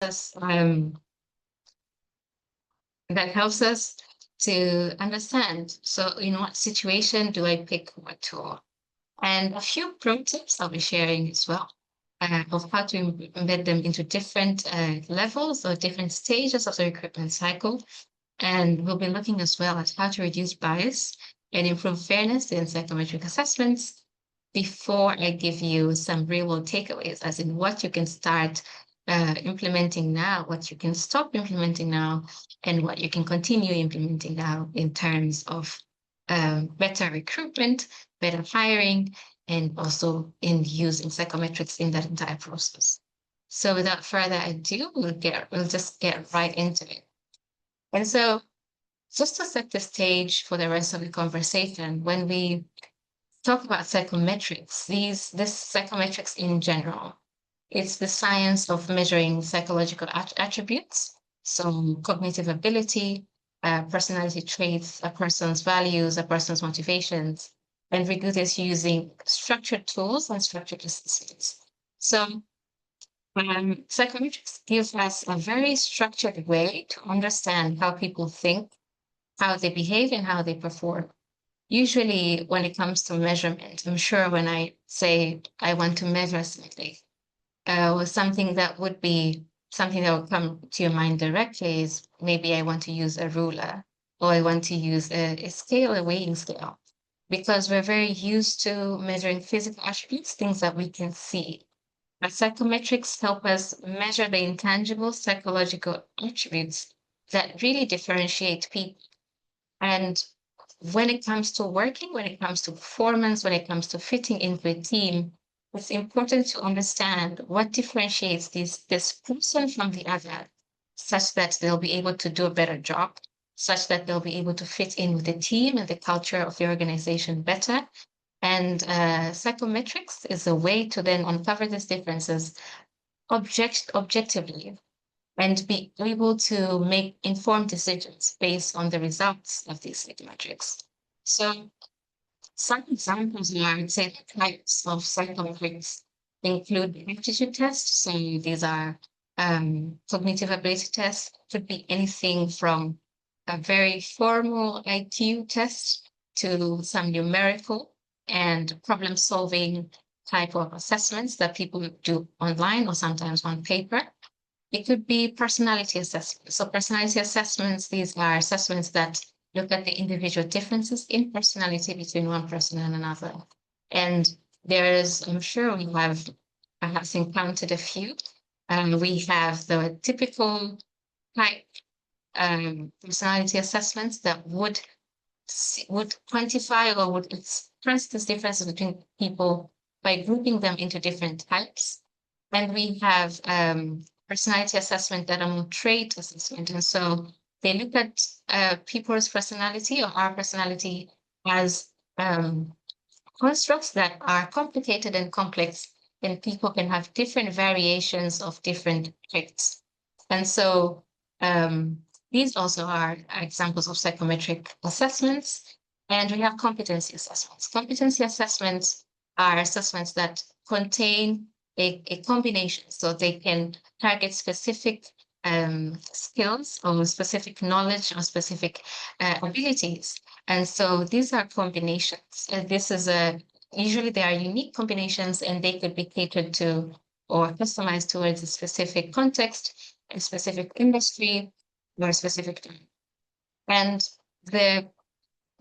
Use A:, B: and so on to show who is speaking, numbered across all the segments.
A: us to understand. So in what situation do I pick what tool? And a few pro tips I'll be sharing as well of how to embed them into different levels or different stages of the recruitment cycle. And we'll be looking as well at how to reduce bias and improve fairness in psychometric assessments before I give you some real world takeaways, as in what you can start implementing now, what you can stop implementing now, and what you can continue implementing now in terms of better recruitment, better hiring, and also in using psychometrics in that entire process. So without further ado, we'll just get right into it. And so just to set the stage for the rest of the conversation, when we talk about psychometrics, this psychometrics in general, it's the science of measuring psychological attributes, so cognitive ability, personality traits, a person's values, a person's motivations, and we do this using structured tools and structured assessments. So psychometrics gives us a very structured way to understand how people think, how they behave, and how they perform. Usually, when it comes to measurement, I'm sure when I say I want to measure something, was something that would come to your mind directly is maybe I want to use a ruler or I want to use a scale, a weighing scale, because we're very used to measuring physical attributes, things that we can see. But psychometrics help us measure the intangible psychological attributes that really differentiate people. And when it comes to working, when it comes to performance, when it comes to fitting into a team, it's important to understand what differentiates this person from the other, such that they'll be able to do a better job, such that they'll be able to fit in with the team and the culture of the organization better. And psychometrics is a way to then uncover these differences objectively and be able to make informed decisions based on the results of these psychometrics. So some examples where I would say the types of psychometrics include the aptitude tests. So these are cognitive ability tests. Could be anything from a very formal IQ test to some numerical and problem-solving type of assessments that people do online or sometimes on paper. It could be personality assessments. So personality assessments, these are assessments that look at the individual differences in personality between one person and another. And I'm sure we have perhaps encountered a few. We have the typical type personality assessments that would quantify or would express this difference between people by grouping them into different types. And we have personality assessment that are more trait assessment. And so they look at people's personality or our personality as constructs that are complicated and complex, and people can have different variations of different traits. And so these also are examples of psychometric assessments. And we have competency assessments. Competency assessments are assessments that contain a combination, so they can target specific skills or specific knowledge or specific abilities. And so these are combinations. Usually they are unique combinations, and they could be catered to or customized towards a specific context, a specific industry, or a specific time. And the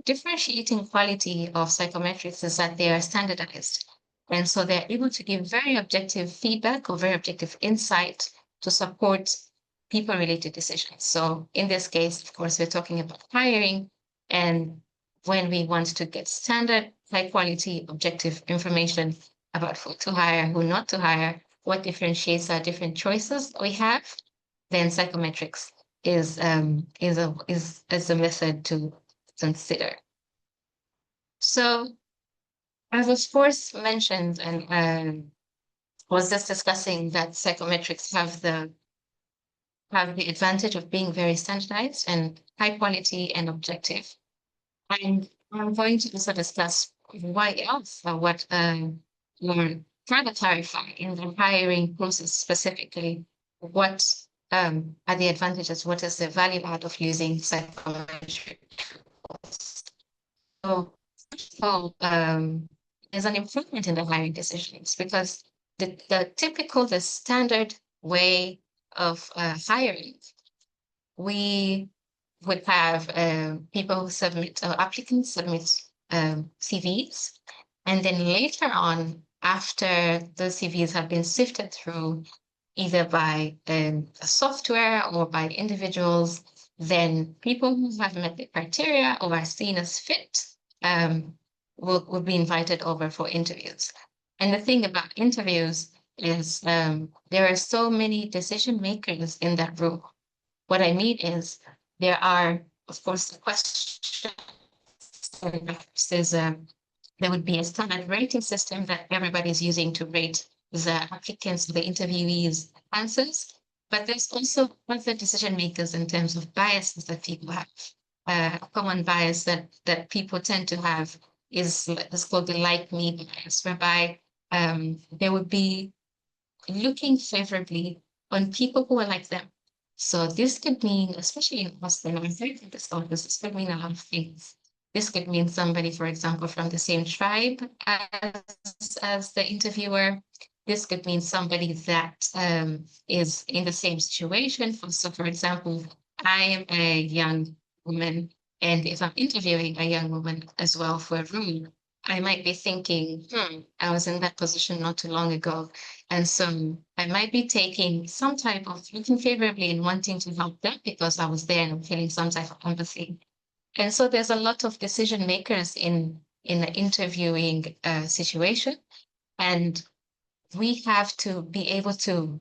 A: differentiating quality of psychometrics is that they are standardized. And so they're able to give very objective feedback or very objective insight to support people-related decisions. So in this case, of course, we're talking about hiring. And when we want to get standard, high-quality, objective information about who to hire, who not to hire, what differentiates our different choices we have, then psychometrics is a method to consider. So I was first mentioned and was just discussing that psychometrics have the advantage of being very standardized and high quality and objective. And I'm going to also discuss why else or what or further clarify in the hiring process specifically what are the advantages? What is the value add of using psychometric tools? So, first of all, there's an improvement in the hiring decisions because the standard way of hiring, we would have people who submit, applicants submit CVs, and then later on, after those CVs have been sifted through either by a software or by individuals, then people who have met the criteria or are seen as fit will be invited over for interviews. And the thing about interviews is there are so many decision makers in that room. What I mean is there are, of course, the questions, and there would be a standard rating system that everybody's using to rate the applicants, the interviewees' answers. But there's also other decision makers in terms of biases that people have. A common bias that people tend to have is called the like me bias, whereby they would be looking favorably on people who are like them. So this could mean, especially in Austin, I'm very good at this office, this could mean a lot of things. This could mean somebody, for example, from the same tribe as the interviewer. This could mean somebody that is in the same situation. So, for example, I am a young woman, and if I'm interviewing a young woman as well for a role, I might be thinking, I was in that position not too long ago. And so I might be taking some type of looking favorably and wanting to help them because I was there and I'm feeling some type of empathy. And so there's a lot of decision makers in the interviewing situation. And we have to be able to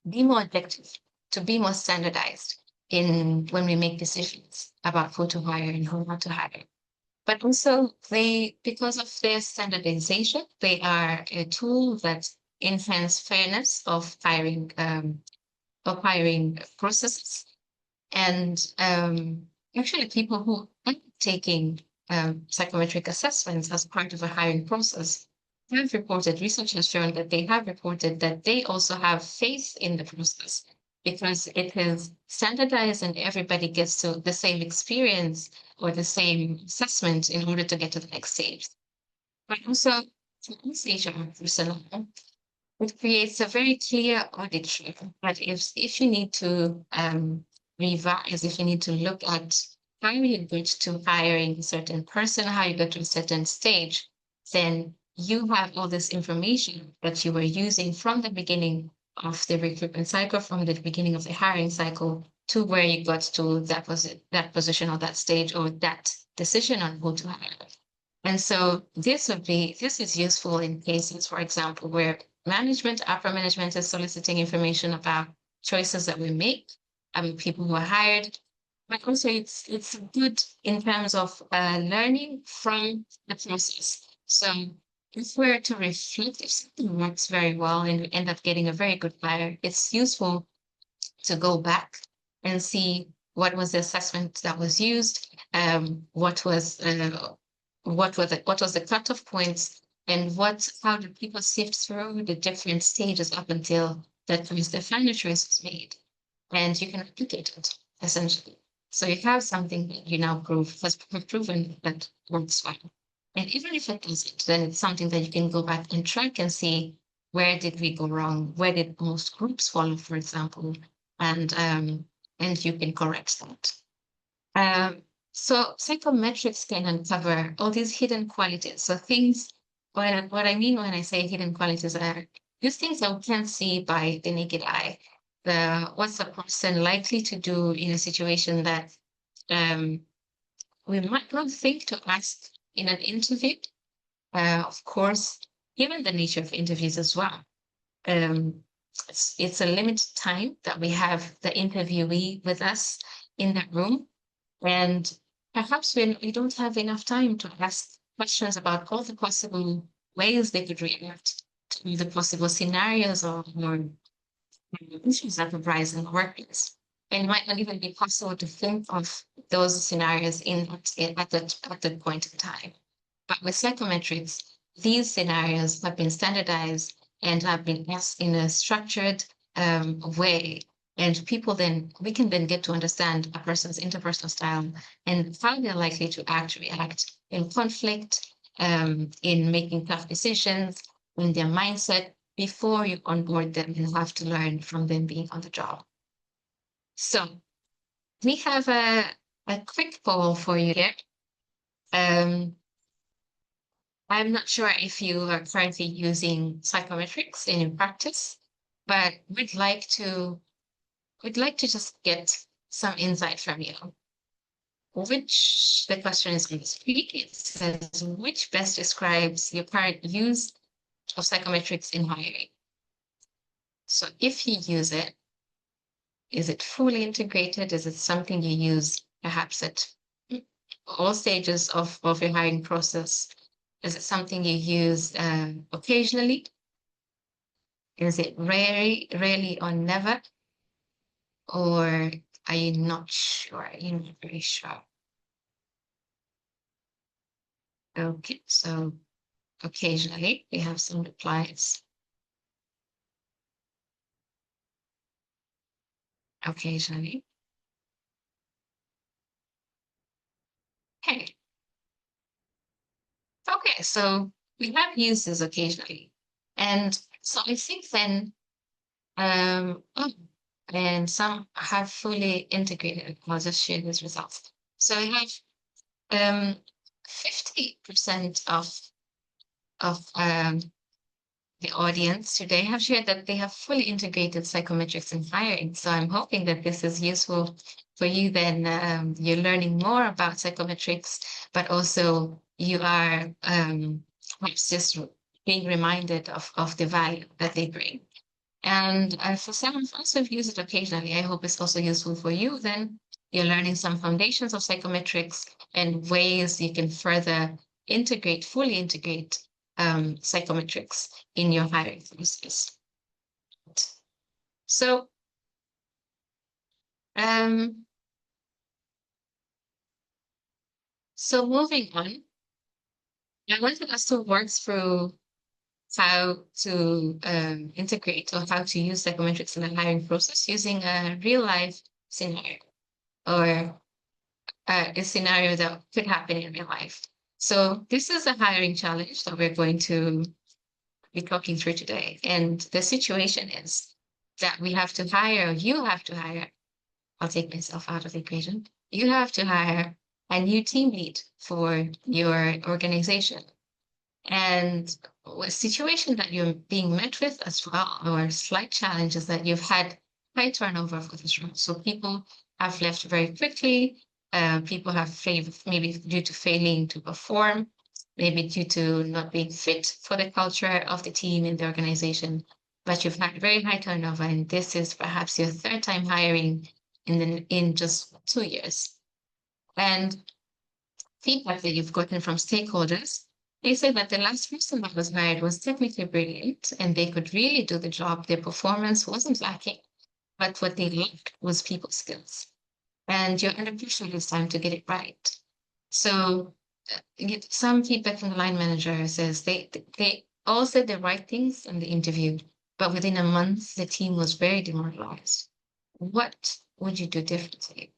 A: be more objective, to be more standardized in when we make decisions about who to hire and who not to hire. But also because of their standardization, they are a tool that enhance fairness of hiring processes. And actually people who are taking psychometric assessments as part of a hiring process have reported, research has shown that they have reported that they also have faith in the process because it is standardized and everybody gets to the same experience or the same assessment in order to get to the next stage. But also, for us HR personnel, it creates a very clear audit trail that if you need to revise, if you need to look at how you get to hiring a certain person, how you get to a certain stage, then you have all this information that you were using from the beginning of the recruitment cycle, from the beginning of the hiring cycle to where you got to that position or that stage or that decision on who to hire. And so this is useful in cases, for example, where upper management is soliciting information about choices that we make, people who are hired, but also it's good in terms of learning from the process. So if we're to reflect, if something works very well and we end up getting a very good hire, it's useful to go back and see what was the assessment that was used, what was the cutoff points, and how did people sift through the different stages up until the final choice was made, and you can replicate it essentially. So you have something that you now has proven that works well. And even if it doesn't, then it's something that you can go back and track and see where did we go wrong, where did most groups follow, for example, and you can correct that. So psychometrics can uncover all these hidden qualities. So what I mean when I say hidden qualities are these things that we can't see by the naked eye. What's a person likely to do in a situation that we might not think to ask in an interview. Of course, given the nature of interviews as well, it's a limited time that we have the interviewee with us in that room. And perhaps we don't have enough time to ask questions about all the possible ways they could react to the possible scenarios or issues that arise in the workplace. And it might not even be possible to think of those scenarios at that point in time. But with psychometrics, these scenarios have been standardized and have been asked in a structured way And we can then get to understand a person's interpersonal style and how they're likely to react in conflict, in making tough decisions, in their mindset before you onboard them and have to learn from them being on the job. So we have a quick poll for you here. I'm not sure if you are currently using psychometrics in practice, but we'd like to just get some insight from you. The question is on the screen. It says, which best describes your current use of psychometrics in hiring? So if you use it, is it fully integrated? Is it something you use perhaps at all stages of your hiring process? Is it something you use occasionally? Is it rarely or never? Or are you not sure? You're not very sure. Okay, so occasionally we have some replies. Occasionally. Okay. Okay, so we have used this occasionally. And so I think then, and some have fully integrated. I'll just share these results. So I have 50% of the audience today have shared that they have fully integrated psychometrics in hiring. So I'm hoping that this is useful for you. Then you're learning more about psychometrics, but also you are perhaps just being reminded of the value that they bring. And for some of us who've used it occasionally, I hope it's also useful for you. Then you're learning some foundations of psychometrics and ways you can further fully integrate psychometrics in your hiring process. So, moving on, I wanted us to work through how to integrate or how to use psychometrics in the hiring process using a real life scenario or a scenario that could happen in real life. So this is a hiring challenge that we're going to be talking through today. And the situation is that you have to hire, I'll take myself out of the equation. You have to hire a new team lead for your organization. And a situation that you're being met with as well, or slight challenges that you've had high turnover for this role. So people have left very quickly. People have failed, maybe due to failing to perform, maybe due to not being fit for the culture of the team in the organization. But you've had very high turnover, and this is perhaps your third time hiring in just 2 years. And feedback that you've gotten from stakeholders, they say that the last person that was hired was technically brilliant and they could really do the job. Their performance wasn't lacking, but what they lacked was people skills. And you're under pressure this time to get it right. So some feedback from the line manager says they all said the right things in the interview, but within a month, the team was very demoralized. What would you do differently?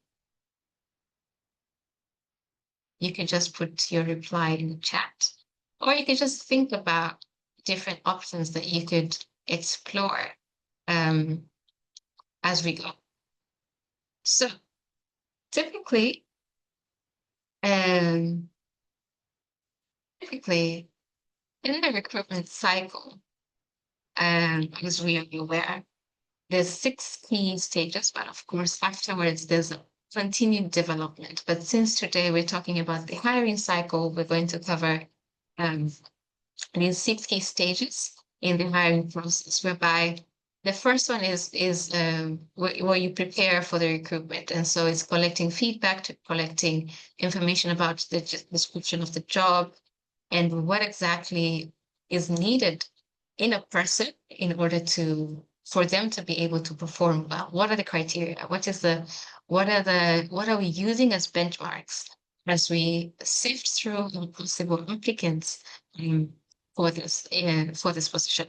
A: You can just put your reply in the chat, or you could just think about different options that you could explore as we go. So typically in the recruitment cycle, as we are aware, there's 6 key stages, but of course, afterwards, there's a continued development. But since today we're talking about the hiring cycle, we're going to cover these 6 key stages in the hiring process, whereby the first one is where you prepare for the recruitment. And so it's collecting feedback, collecting information about the description of the job and what exactly is needed in a person in order for them to be able to perform well. What are the criteria? What are we using as benchmarks as we sift through possible applicants for this position?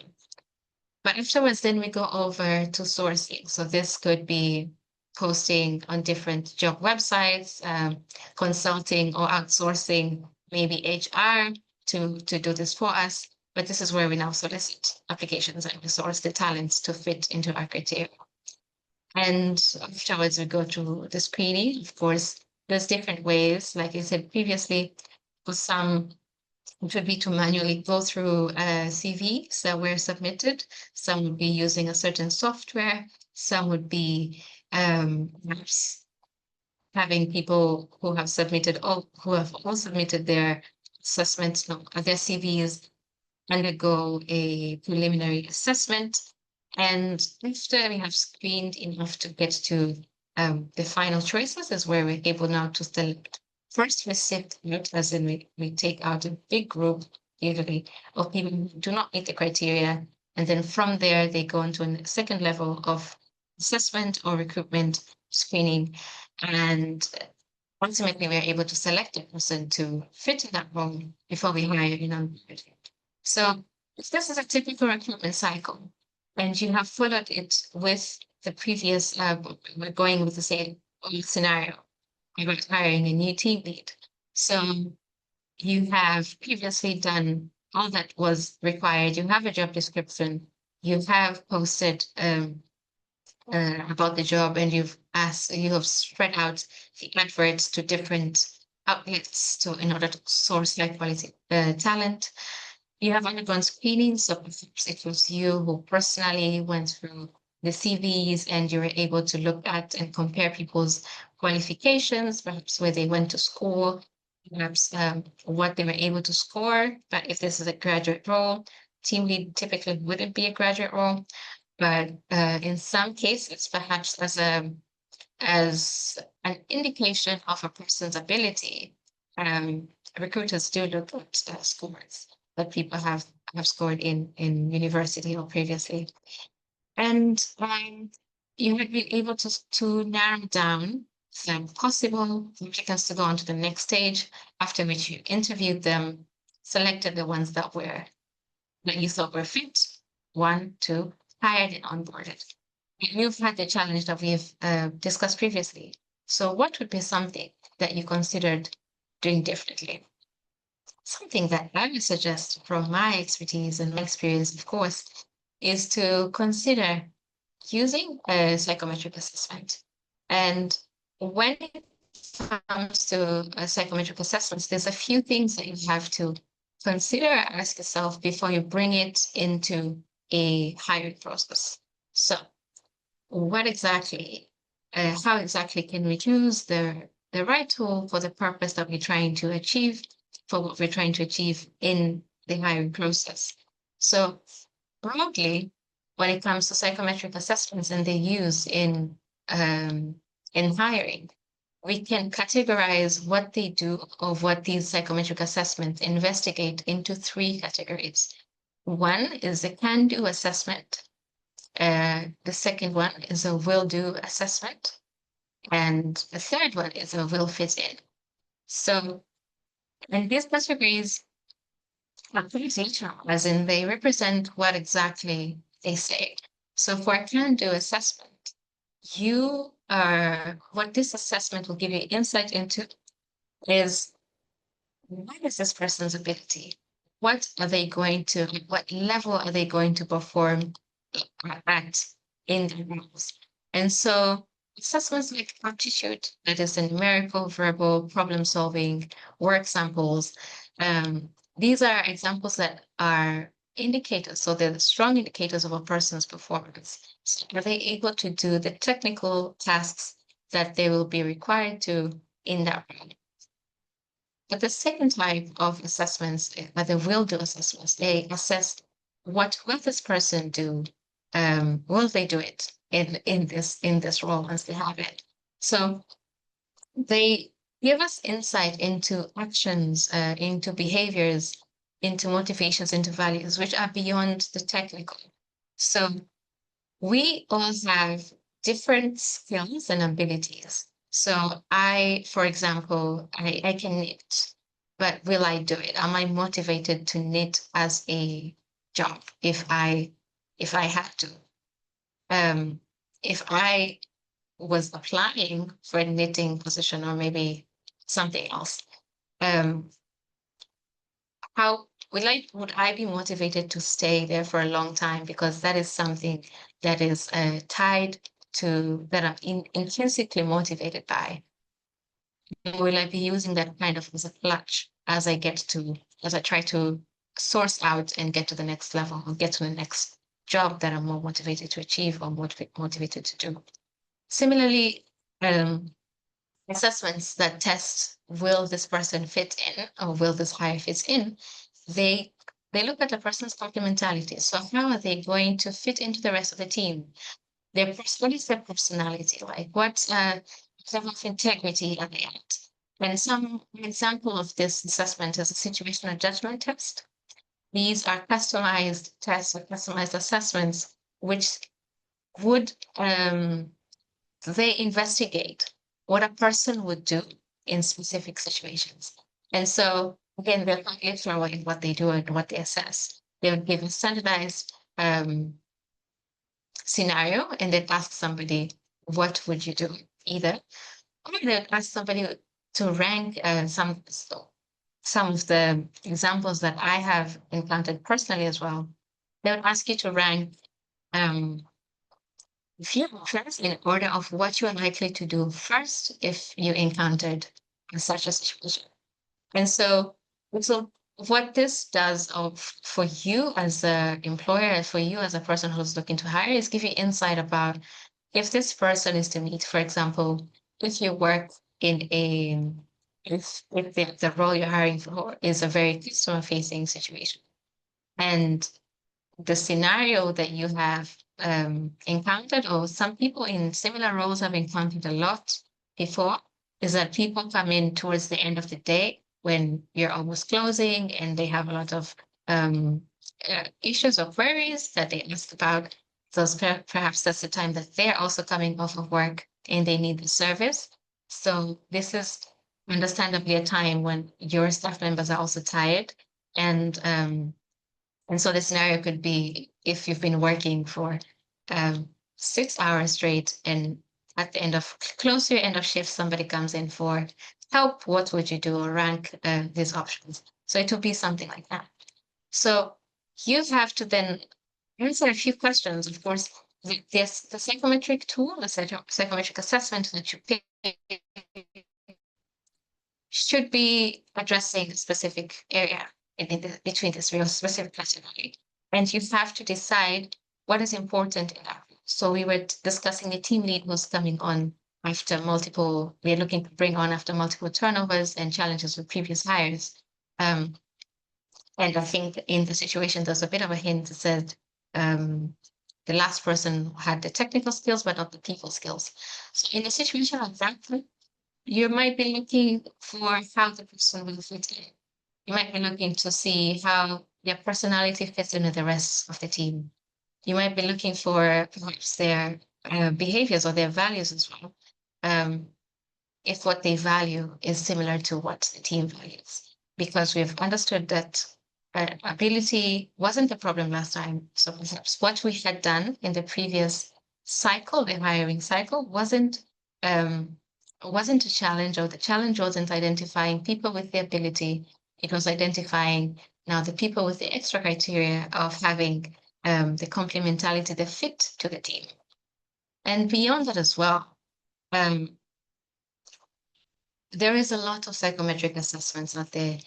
A: But afterwards, then we go over to sourcing. So this could be posting on different job websites, consulting or outsourcing maybe HR to do this for us. But this is where we now solicit applications and we source the talents to fit into our criteria. And afterwards, we go through the screening. Of course, there's different ways. Like I said previously, for some, it would be to manually go through CVs that were submitted. Some would be using a certain software. Some would be perhaps having people who have all submitted their assessments, no, their CVs undergo a preliminary assessment. And after we have screened enough to get to the final choices is where we're able now to select. First, we sift out, as in we take out a big group, usually, of people who do not meet the criteria. And then from there, they go into a second level of assessment or recruitment screening. And ultimately, we're able to select a person to fit in that role before we hire in on. So if this is a typical recruitment cycle, and you have followed it with the previous, we're going with the same scenario about hiring a new team lead. So you have previously done all that was required. You have a job description. You have posted about the job, and you have spread out the adverts to different outlets in order to source high quality talent. You have undergone screening, so perhaps it was you who personally went through the CVs and you were able to look at and compare people's qualifications, perhaps where they went to school, perhaps what they were able to score. But if this is a graduate role, team lead typically wouldn't be a graduate role. But in some cases, perhaps as an indication of a person's ability, recruiters do look at scores that people have scored in university or previously. And you have been able to narrow down some possible applicants to go on to the next stage, after which you interviewed them, selected the ones that you thought were fit, 1, 2, hired and onboarded. And you've had the challenge that we've discussed previously. So what would be something that you considered doing differently? Something that I would suggest from my expertise and my experience, of course, is to consider using a psychometric assessment. And when it comes to psychometric assessments, there's a few things that you have to consider, ask yourself before you bring it into a hiring process. So how exactly can we choose the right tool for the purpose that we're trying to achieve, for what we're trying to achieve in the hiring process? So broadly, when it comes to psychometric assessments and their use in hiring, we can categorize what they do or what these psychometric assessments investigate into 3 categories. One is a can-do assessment. The second one is a will-do assessment. And the third one is a will fit in. So, and these categories are qualitative, as in they represent what exactly they say. So for a can-do assessment, what this assessment will give you insight into is, what is this person's ability? What level are they going to perform at in the roles? And so assessments like aptitude, that is the numerical, verbal, problem solving, work samples, these are examples that are indicators. So they're the strong indicators of a person's performance. So are they able to do the technical tasks that they will be required to in that role? But the second type of assessments are the will-do assessments. They assess what will this person do? Will they do it in this role once they have it? So they give us insight into actions, into behaviors, into motivations, into values, which are beyond the technical. So we all have different skills and abilities. So for example, I can knit, but will I do it? Am I motivated to knit as a job if I if I had to. If I was applying for a knitting position or maybe something else, how would I be motivated to stay there for a long time? Because that is something that is tied to that I'm intrinsically motivated by. Will I be using that kind of as a clutch as I try to source out and get to the next level or get to the next job that I'm more motivated to achieve or motivated to do? Similarly, assessments that test will this person fit in or will this hire fit in, they look at the person's complementarity. So how are they going to fit into the rest of the team? What is their personality like? What level of integrity are they at? And some example of this assessment is a situational judgment test. These are customized tests or customized assessments, which would they investigate what a person would do in specific situations. And so again, they're quite literal in what they do and what they assess. They would give a standardized scenario and then ask somebody, what would you do? Either, or they would ask somebody to rank some of the examples that I have encountered personally as well. They would ask you to rank few options in order of what you are likely to do first if you encountered such a situation. And so what this does for you as an employer and for you as a person who's looking to hire is give you insight about if this person is to meet, for example, if you work in if the role you're hiring for is a very customer facing situation. And the scenario that you have encountered, or some people in similar roles have encountered a lot before, is that people come in towards the end of the day when you're almost closing and they have a lot of issues or queries that they ask about. So perhaps that's the time that they're also coming off of work and they need the service. So this is understandably a time when your staff members are also tired. And so the scenario could be if you've been working for 6 hours straight and at the end of close to your end of shift, somebody comes in for help, what would you do? Or rank these options. So it would be something like that. So you have to then answer a few questions. Of course, the psychometric tool, the psychometric assessment that you pick should be addressing a specific area between this real specific category. And you have to decide what is important in that. So we were discussing the team lead was coming on after we're looking to bring on after multiple turnovers and challenges with previous hires. And I think in the situation, there's a bit of a hint that said the last person had the technical skills, but not the people skills. So in a situation like that, you might be looking for how the person will fit in. You might be looking to see how their personality fits in with the rest of the team. You might be looking for perhaps their behaviors or their values as well. If what they value is similar to what the team values, because we've understood that ability wasn't the problem last time. So perhaps what we had done in the previous cycle, the hiring cycle, wasn't a challenge, or the challenge wasn't identifying people with the ability. It was identifying now the people with the extra criteria of having the complementarity, the fit to the team. And beyond that as well, there is a lot of psychometric assessments out there.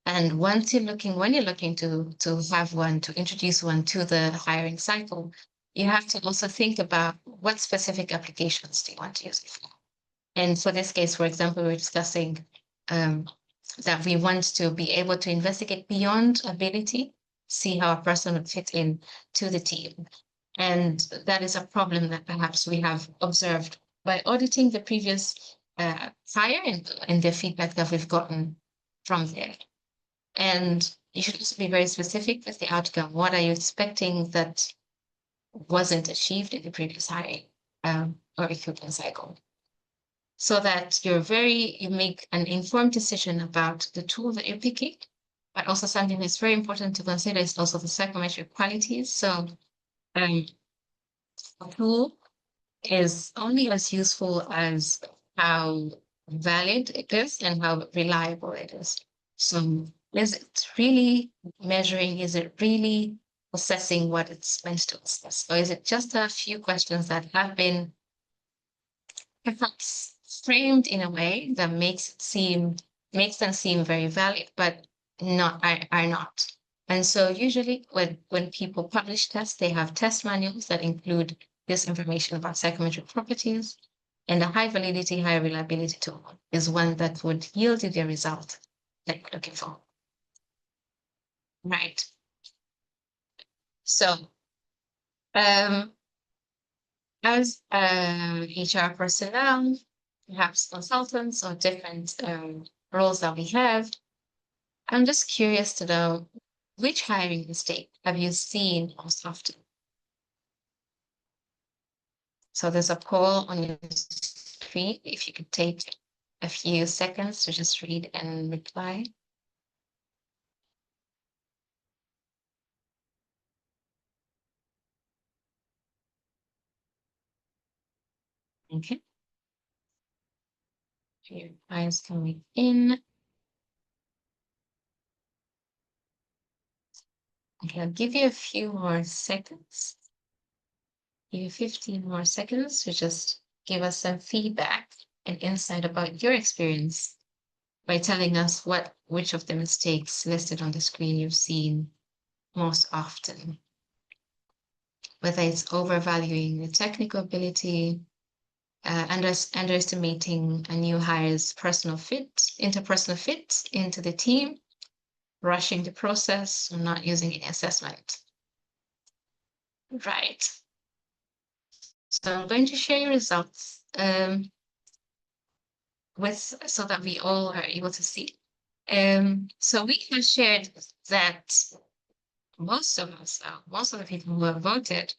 A: And when you're looking to have one, to introduce one to the hiring cycle, you have to also think about what specific applications do you want to use it for. And for this case, for example, we're discussing that we want to be able to investigate beyond ability, see how a person would fit in to the team. And that is a problem that perhaps we have observed by auditing the previous hire and the feedback that we've gotten from there. And you should also be very specific with the outcome. What are you expecting that wasn't achieved in the previous hiring or recruitment cycle? So that you make an informed decision about the tool that you're picking, but also something that's very important to consider is also the psychometric qualities. So a tool is only as useful as how valid it is and how reliable it is. So is it really measuring? Is it really assessing what it's meant to assess? Or is it just a few questions that have been perhaps framed in a way that makes them seem very valid, but are not. And so usually when people publish tests, they have test manuals that include this information about psychometric properties, and a high validity, high reliability tool is one that would yield you the result that you're looking for. Right. So as HR personnel, perhaps consultants or different roles that we have, I'm just curious to know, which hiring mistake have you seen most often? So there's a poll on your screen. If you could take a few seconds to just read and reply. Okay. Your replies coming in. Okay, I'll give you a few more seconds. Give you 15 more seconds to just give us some feedback and insight about your experience by telling us which of the mistakes listed on the screen you've seen most often. Whether it's overvaluing the technical ability, underestimating a new hire's interpersonal fit into the team, rushing the process, or not using any assessment. Right. So I'm going to share your results so that we all are able to see. So we have shared that most of the people who have voted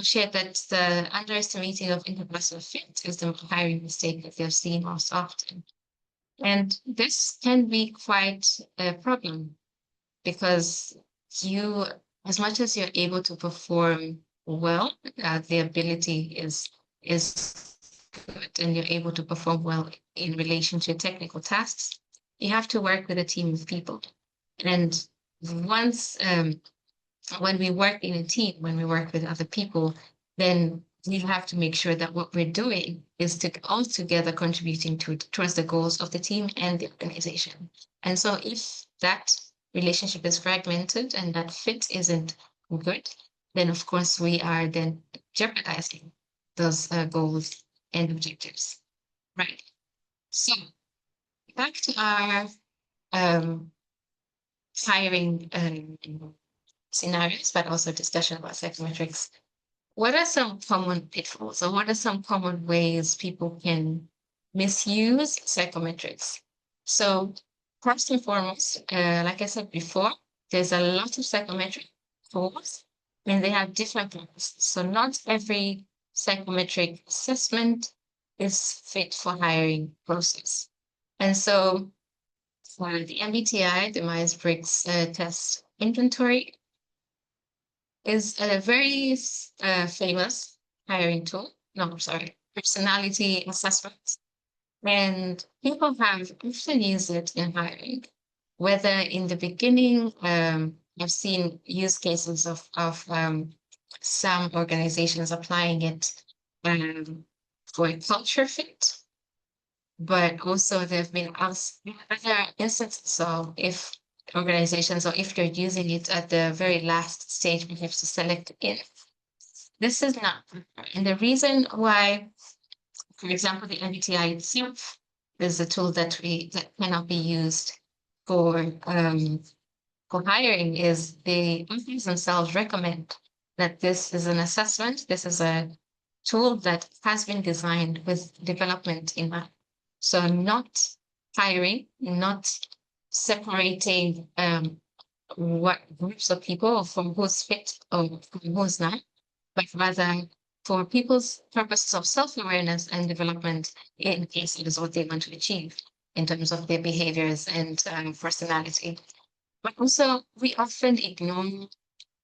A: shared that the underestimating of interpersonal fit is the hiring mistake that they've seen most often. And this can be quite a problem because as much as you're able to perform well, the ability is good and you're able to perform well in relation to technical tasks, you have to work with a team of people. And once when we work in a team, when we work with other people, then we have to make sure that what we're doing is all together contributing towards the goals of the team and the organization. And so if that relationship is fragmented and that fit isn't good, then of course we are then jeopardizing those goals and objectives. Right. So back to our hiring scenarios, but also discussion about psychometrics. What are some common pitfalls, or what are some common ways people can misuse psychometrics? So first and foremost, like I said before, there's a lot of psychometric tools and they have different purposes. So not every psychometric assessment is fit for hiring process. And so for the MBTI, the Myers-Briggs test inventory, is a very famous hiring tool. No, I'm sorry, personality assessment. And people have often used it in hiring, whether in the beginning, I've seen use cases of some organizations applying it for a culture fit, but also there have been other instances. So if organizations, or if you're using it at the very last stage, you have to select it. This is not, and the reason why, for example, the MBTI itself is a tool that cannot be used for hiring is the authors themselves recommend that this is an assessment. This is a tool that has been designed with development in mind. So not hiring, not separating what groups of people from who's fit or from who's not, but rather for people's purposes of self-awareness and development in case it is what they want to achieve in terms of their behaviors and personality. But also, we often ignore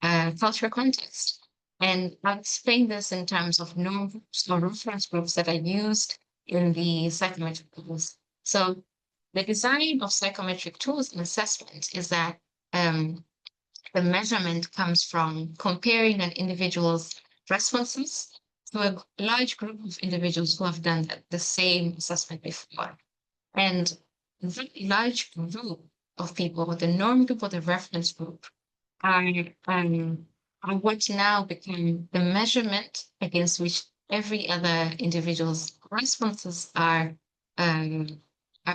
A: cultural context. And I'll explain this in terms of norm groups or reference groups that are used in the psychometric tools. So the design of psychometric tools and assessment is that the measurement comes from comparing an individual's responses to a large group of individuals who have done the same assessment before. And that large group of people, the norm group or the reference group, are what now become the measurement against which every other individual's responses are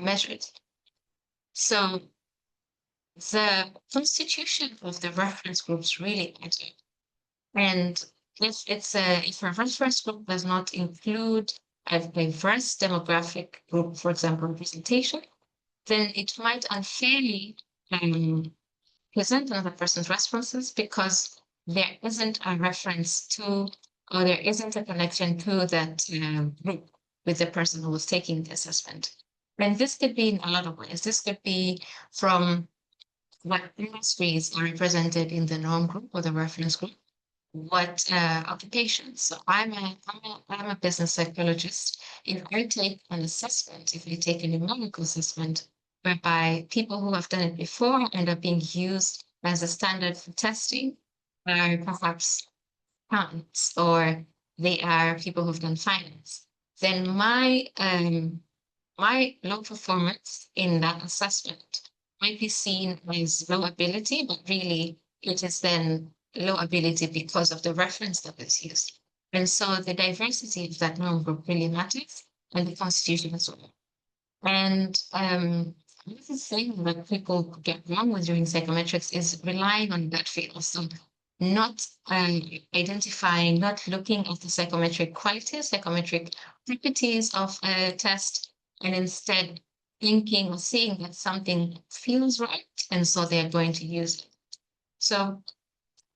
A: measured. So the constitution of the reference groups really matter. And if a reference group does not include a diverse demographic group, for example, representation, then it might unfairly present another person's responses because there isn't a reference to, or there isn't a connection to that group with the person who was taking the assessment. And this could be in a lot of ways. This could be from what industries are represented in the norm group or the reference group, what occupations. So I'm a business psychologist. If I take an assessment, if I take a numerical assessment, whereby people who have done it before end up being used as a standard for testing, are perhaps accountants or they are people who've done finance, then my low performance in that assessment might be seen as low ability, but really it is then low ability because of the reference that is used. And so the diversity of that norm group really matters, and the constitution as well. And this is thing that people get wrong with doing psychometrics is relying on gut feel. So not identifying, not looking at the psychometric qualities, psychometric properties of a test, and instead thinking or seeing that something feels right, and so they're going to use it. So,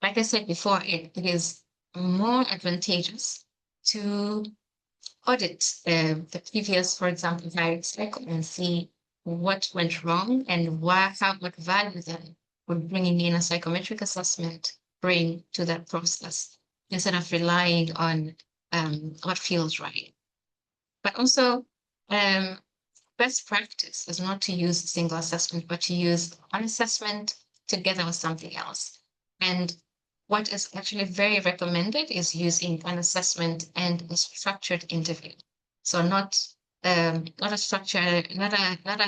A: like I said before, it is more advantageous to audit the previous, for example, varied cycle and see what went wrong and what value then would bringing in a psychometric assessment bring to that process instead of relying on what feels right. But also, best practice is not to use a single assessment, but to use one assessment together with something else. And what is actually very recommended is using an assessment and a structured interview. So not an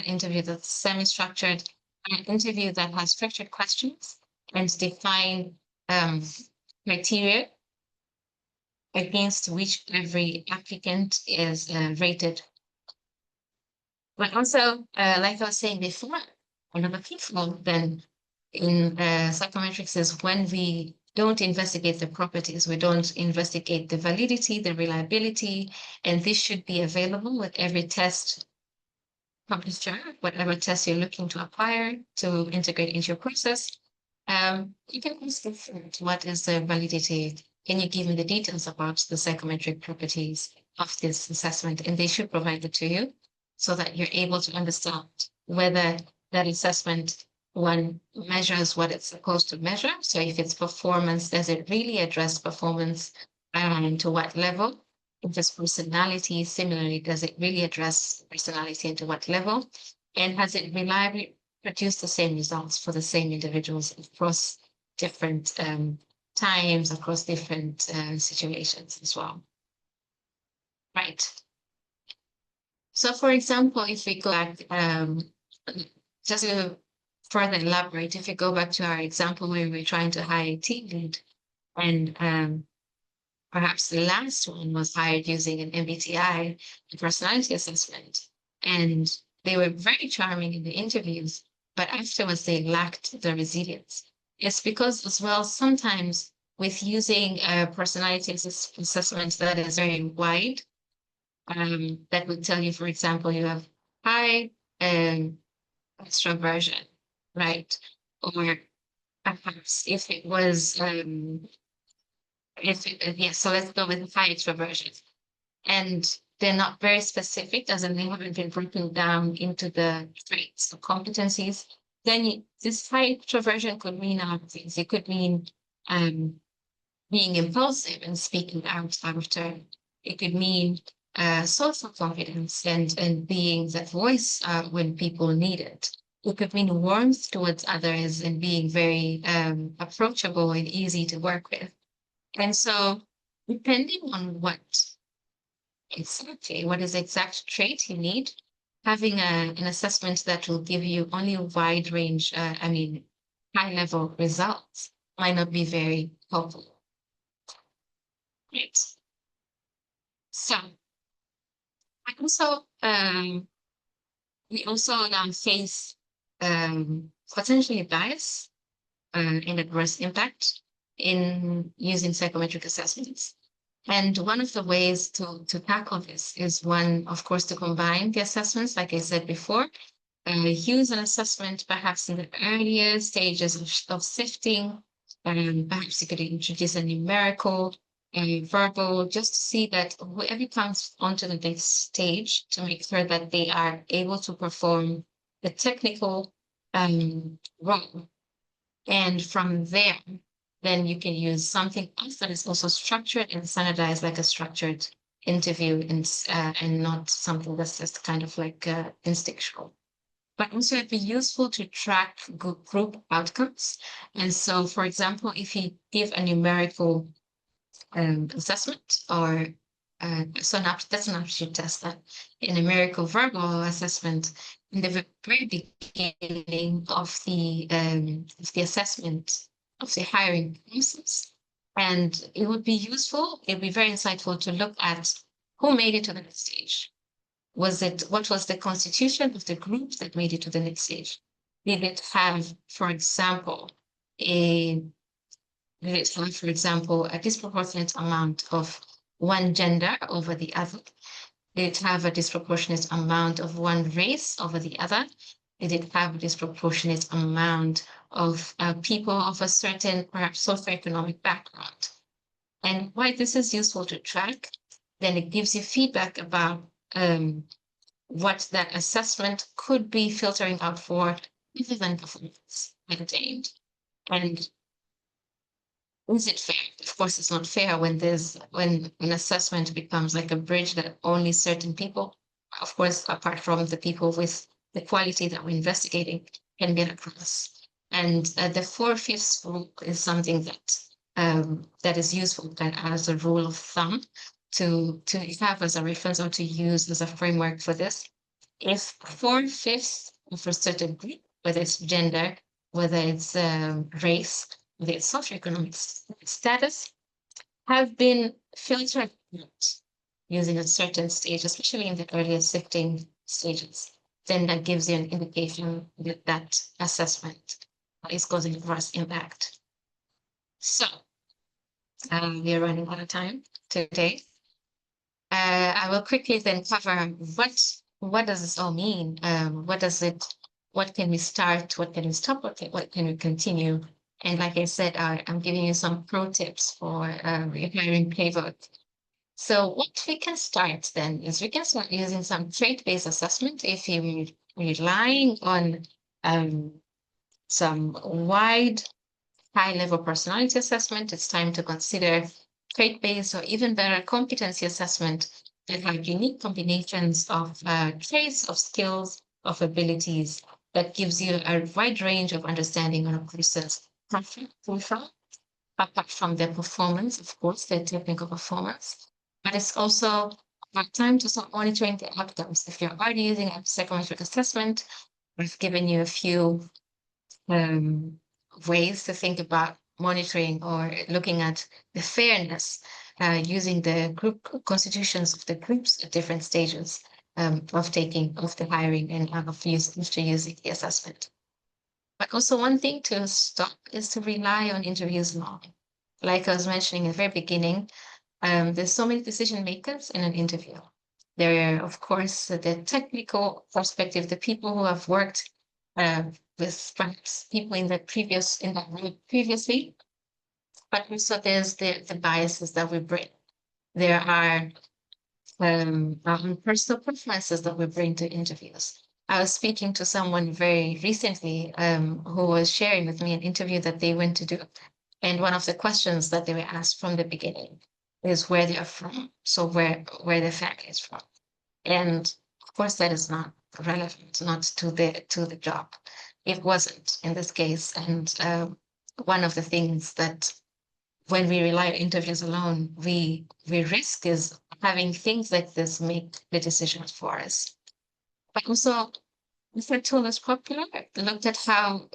A: interview that's semi-structured, an interview that has structured questions and define criteria against which every applicant is rated. But also, like I was saying before, another pitfall then in psychometrics is when we don't investigate the properties, we don't investigate the validity, the reliability, and this should be available with every test publisher, whatever test you're looking to acquire to integrate into your process. You can ask the friend, what is the validity? Can you give me the details about the psychometric properties of this assessment? And they should provide it to you so that you're able to understand whether that assessment one measures what it's supposed to measure. So if it's performance, does it really address performance and to what level? If it's personality, similarly, does it really address personality and to what level? And has it reliably produced the same results for the same individuals across different times, across different situations as well? Right. So for example, if we go back, just to further elaborate, if we go back to our example where we're trying to hire a team lead, and perhaps the last one was hired using an MBTI, a personality assessment, and they were very charming in the interviews, but afterwards they lacked the resilience. It's because as well, sometimes with using a personality assessment that is very wide, that would tell you, for example, you have high extroversion, right? Or perhaps if it was, yes, so let's go with high extroversion. And they're not very specific, as in they haven't been broken down into the traits or competencies. Then this high extroversion could mean other things. It could mean being impulsive and speaking out of turn. It could mean social confidence and being that voice when people need it. It could mean warmth towards others and being very approachable and easy to work with. And so, depending on what is the exact trait you need, having an assessment that will give you only a wide range, high level results might not be very helpful. Right. So, I also, we also now face potentially bias and adverse impact in using psychometric assessments. And one of the ways to tackle this is one, of course, to combine the assessments, like I said before, use an assessment perhaps in the earlier stages of sifting. Perhaps you could introduce a numerical, verbal, just to see that whoever comes onto the next stage to make sure that they are able to perform the technical role. And from there, then you can use something else that is also structured and standardized, like a structured interview, and not something that's just kind of like instinctual. But also it'd be useful to track group outcomes. And so, for example, if you give a numerical assessment or that's an aptitude test, that a numerical verbal assessment in the very beginning of the assessment of the hiring process. And it would be useful, it'd be very insightful to look at who made it to the next stage. What was the constitution of the group that made it to the next stage? Did it have, for example, a disproportionate amount of one gender over the other? Did it have a disproportionate amount of one race over the other? Did it have a disproportionate amount of people of a certain, perhaps, socioeconomic background? And why this is useful to track, then it gives you feedback about what that assessment could be filtering out for, other than performance maintained. And is it fair? Of course, it's not fair when an assessment becomes like a bridge that only certain people, of course, apart from the people with the quality that we're investigating, can get across. And the 4/5 rule is something that is useful as a rule of thumb to have as a reference or to use as a framework for this. If 4/5 of a certain group, whether it's gender, whether it's race, whether it's socioeconomic status, have been filtered out using a certain stage, especially in the earlier sifting stages, then that gives you an indication that that assessment is causing adverse impact. So we are running out of time today. I will quickly then cover what does this all mean? What can we start? What can we stop? What can we continue? And like I said, I'm giving you some pro tips for your hiring playbook. So what we can start then is we can start using some trait-based assessment. If you're relying on some wide, high-level personality assessment, it's time to consider trait-based or even better competency assessment that have unique combinations of traits, of skills, of abilities that gives you a wide range of understanding on a person's profile, apart from their performance, of course, their technical performance. But it's also time to start monitoring the outcomes. If you're already using a psychometric assessment, I've given you a few ways to think about monitoring or looking at the fairness using the group constitutions of the groups at different stages of the hiring and after using the assessment. But also one thing to stop is to rely on interviews long. Like I was mentioning in the very beginning, there's so many decision makers in an interview. There are, of course, the technical perspective, the people who have worked with perhaps people in that role previously, but also there's the biases that we bring. There are personal preferences that we bring to interviews. I was speaking to someone very recently who was sharing with me an interview that they went to do. And one of the questions that they were asked from the beginning is where they are from. So where their family is from. And of course, that is not relevant, not to the job. It wasn't in this case. And one of the things that when we rely on interviews alone, we risk is having things like this make the decisions for us. But also, if a tool is popular, look at how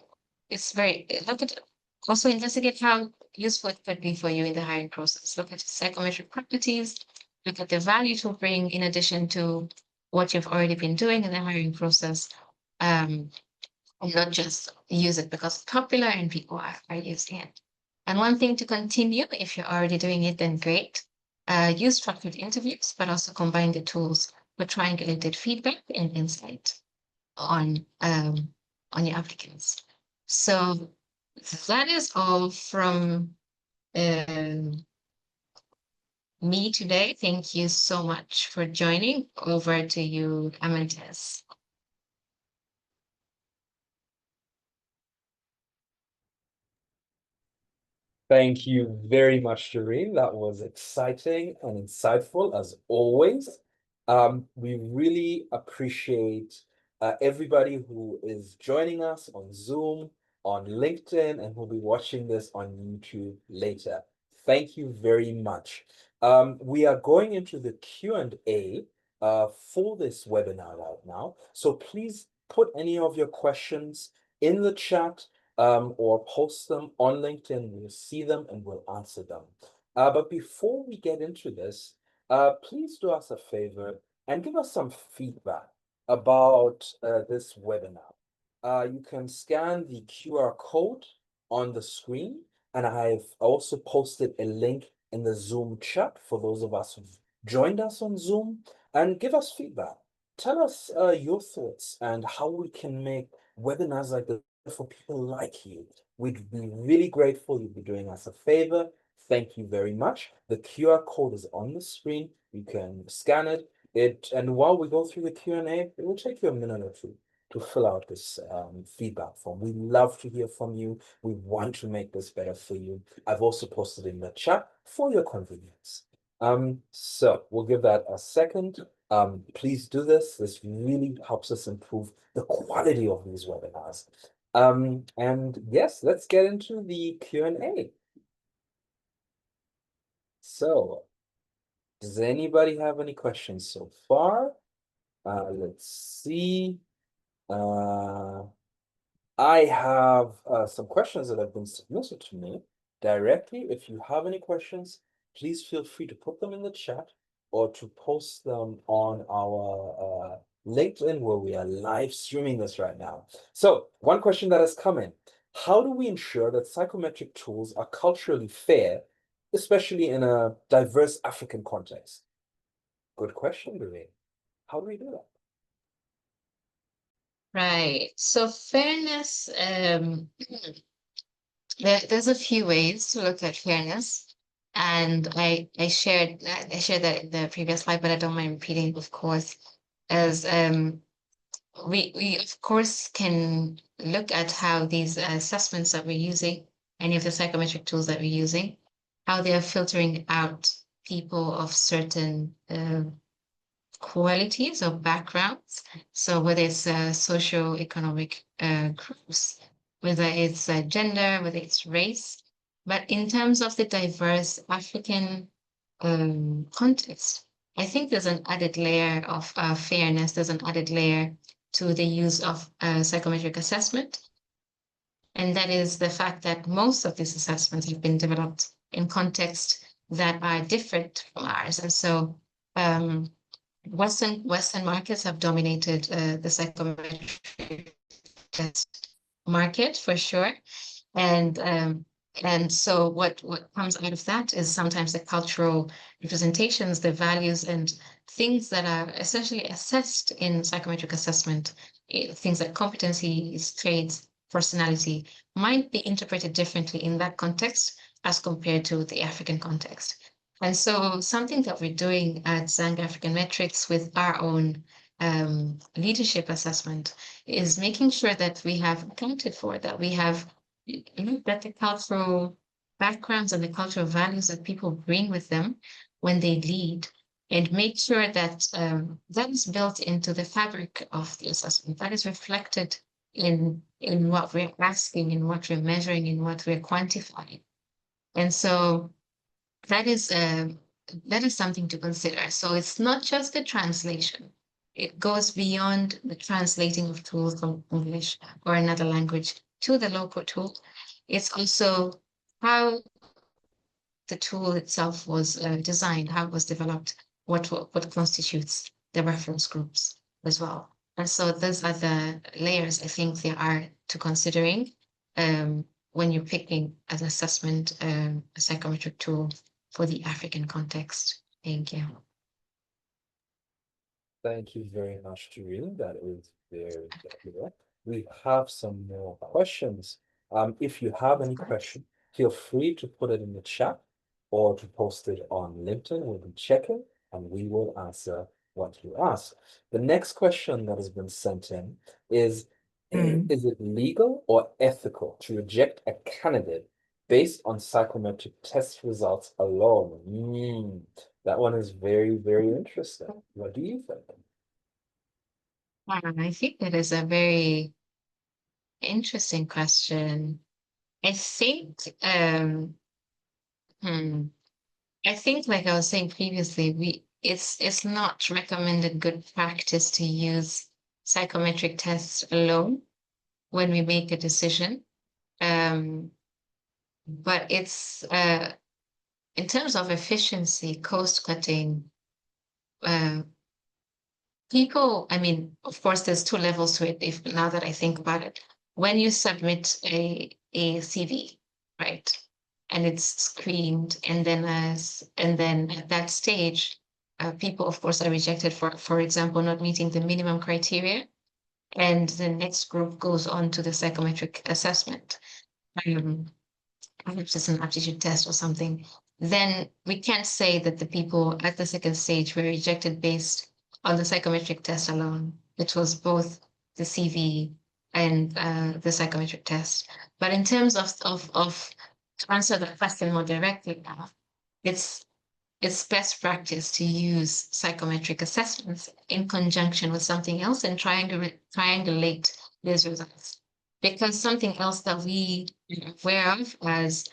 A: look at also investigate how useful it could be for you in the hiring process. Look at psychometric properties, look at the value to bring in addition to what you've already been doing in the hiring process. And not just use it because it's popular and people are using it. And one thing to continue, if you're already doing it, then great. Use structured interviews, but also combine the tools for triangulated feedback and insight on your applicants. So that is all from me today. Thank you so much for joining. Over to you, Amantes.
B: Thank you very much, Shireen. That was exciting and insightful as always. We really appreciate everybody who is joining us on Zoom, on LinkedIn, and who'll be watching this on YouTube later. Thank you very much. We are going into the Q&A for this webinar right now. So please put any of your questions in the chat or post them on LinkedIn. We'll see them and we'll answer them. But before we get into this, please do us a favor and give us some feedback about this webinar. You can scan the QR code on the screen, and I've also posted a link in the Zoom chat for those of us who've joined us on Zoom, and give us feedback. Tell us your thoughts and how we can make webinars like this for people like you. We'd be really grateful. You'd be doing us a favor. Thank you very much. The QR code is on the screen. You can scan it. And while we go through the Q&A, it will take you a minute or two to fill out this feedback form. We love to hear from you. We want to make this better for you. I've also posted in the chat for your convenience. So we'll give that a second. Please do this. This really helps us improve the quality of these webinars. And yes, let's get into the Q&A. So, does anybody have any questions so far? Let's see. I have some questions that have been submitted to me directly. If you have any questions, please feel free to put them in the chat or to post them on our LinkedIn, where we are live streaming this right now. So one question that has come in: how do we ensure that psychometric tools are culturally fair, especially in a diverse African context? Good question, Doreen. How do we do that?
A: Right. So fairness, there's a few ways to look at fairness. And I shared that in the previous slide, but I don't mind repeating, of course, as we of course can look at how these assessments that we're using, any of the psychometric tools that we're using, how they are filtering out people of certain qualities or backgrounds. So whether it's socio-economic groups, whether it's gender, whether it's race. But in terms of the diverse African context, I think there's an added layer of fairness, there's an added layer to the use of psychometric assessment. And that is the fact that most of these assessments have been developed in contexts that are different from ours. And so Western markets have dominated the psychometric test market for sure, and so what comes out of that is sometimes the cultural representations, the values, and things that are essentially assessed in psychometric assessment, things like competencies, traits, personality, might be interpreted differently in that context as compared to the African context. And so something that we're doing at Zanga African Metrics with our own leadership assessment is making sure that we have accounted for that, we have looked at the cultural backgrounds and the cultural values that people bring with them when they lead, and make sure that that is built into the fabric of the assessment, that is reflected in what we're asking, in what we're measuring, in what we're quantifying. And so that is something to consider. So it's not just the translation. It goes beyond the translating of tools from English or another language to the local tool. It's also how the tool itself was designed, how it was developed, what constitutes the reference groups as well. And so those are the layers I think there are to considering when you're picking an assessment, a psychometric tool for the African context. Thank you.
B: Thank you very much, Julie. That is very clear. We have some more questions. If you have any questions, feel free to put it in the chat or to post it on LinkedIn. We'll be checking and we will answer what you ask. The next question that has been sent in is it legal or ethical to reject a candidate based on psychometric test results alone? That one is very, very interesting. What do you think?
A: I think that is a very interesting question. I think, I think, like I was saying previously, it's not recommended good practice to use psychometric tests alone when we make a decision. But it's in terms of efficiency, cost cutting, people, I mean, of course, there's two levels to it. If now that I think about it, when you submit a CV, right, and it's screened, and then at that stage, people, of course, are rejected for example, not meeting the minimum criteria, and the next group goes on to the psychometric assessment. Perhaps it's an aptitude test or something. Then we can't say that the people at the second stage were rejected based on the psychometric test alone, which was both the CV and the psychometric test. But in terms of to answer the question more directly now, it's best practice to use psychometric assessments in conjunction with something else and triangulate these results. Because something else that we are aware of as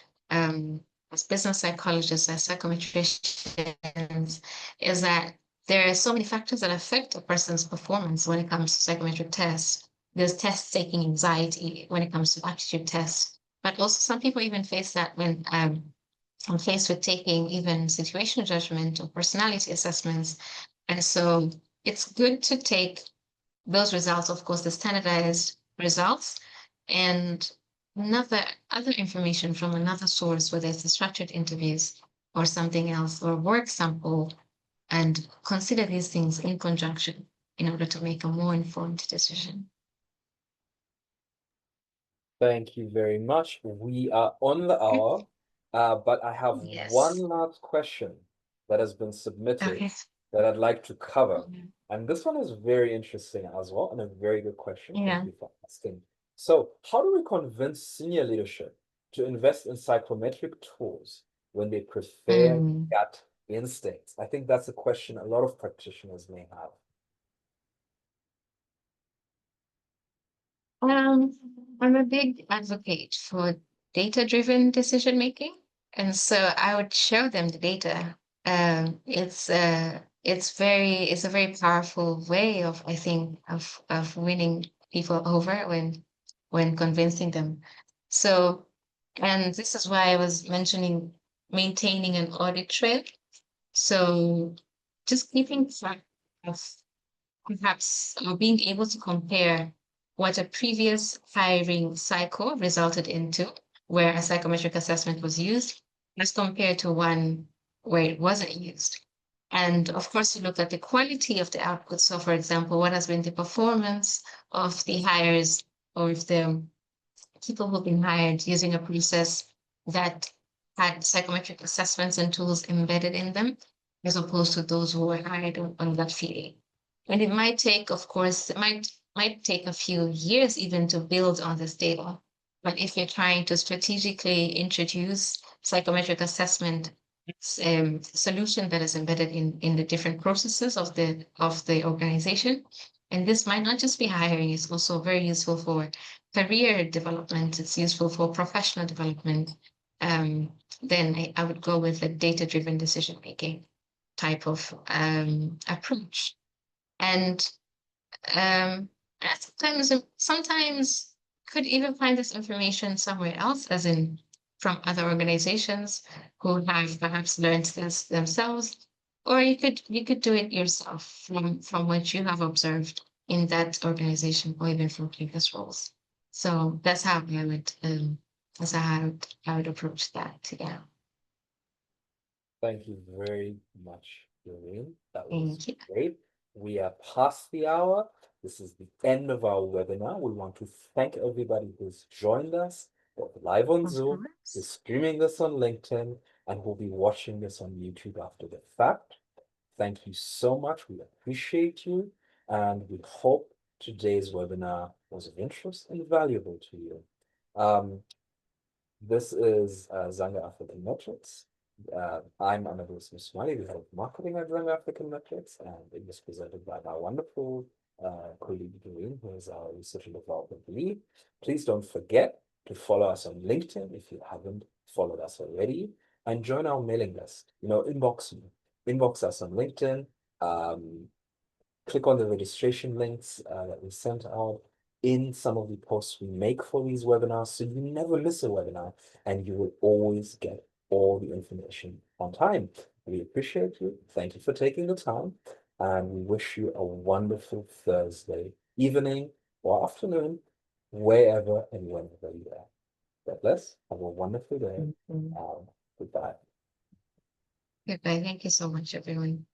A: business psychologists, as psychometricians, is that there are so many factors that affect a person's performance when it comes to psychometric tests. There's test taking anxiety when it comes to aptitude tests, but also some people even face that when I'm faced with taking even situational judgment or personality assessments. And so it's good to take those results, of course, the standardized results, and other information from another source, whether it's the structured interviews or something else, or work sample, and consider these things in conjunction in order to make a more informed decision.
B: Thank you very much. We are on the hour, but I have one last question that has been submitted that I'd like to cover. And this one is very interesting as well, and a very good question. Thank you for asking. So, how do we convince senior leadership to invest in psychometric tools when they prefer gut instincts? I think that's a question a lot of practitioners may have.
A: I'm a big advocate for data-driven decision making, and so I would show them the data. It's a very powerful way of, I think, of winning people over when convincing them. So, and this is why I was mentioning maintaining an audit trail. So just keeping track of perhaps or being able to compare what a previous hiring cycle resulted into, where a psychometric assessment was used, as compared to one where it wasn't used. And of course, you look at the quality of the output. So for example, what has been the performance of the hires or if the people who've been hired using a process that had psychometric assessments and tools embedded in them, as opposed to those who were hired on that feeling. And it might take, of course, it might take a few years even to build on this data. But if you're trying to strategically introduce psychometric assessment solution that is embedded in the different processes of the organization. And this might not just be hiring, it's also very useful for career development, it's useful for professional development. Then I would go with a data-driven decision-making type of approach. And sometimes could even find this information somewhere else, as in from other organizations who have perhaps learned this themselves, or you could do it yourself from what you have observed in that organization or even from previous roles. So that's how I would approach that. Yeah.
B: Thank you very much, Doreen. That was
A: Thank you.
B: great. We are past the hour. This is the end of our webinar. We want to thank everybody who's joined us, both live on Zoom, who's streaming this on LinkedIn, and who'll be watching this on YouTube after the fact. Thank you so much. We appreciate you, and we hope today's webinar was of interest and valuable to you. This is Zanga Psychometrics. I'm Anadolu Smith-Smiley, the head of marketing at Zanga Psychometrics, and it was presented by my wonderful colleague Doreen, who is our research and development lead. Please don't forget to follow us on LinkedIn if you haven't followed us already, and join our mailing list. Inbox us on LinkedIn. Click on the registration links that we sent out in some of the posts we make for these webinars, so you never miss a webinar and you will always get all the information on time. We appreciate you. Thank you for taking the time, and we wish you a wonderful Thursday evening or afternoon, wherever and whenever you are. God bless. Have a wonderful day. Goodbye.
A: Goodbye. Thank you so much, everyone.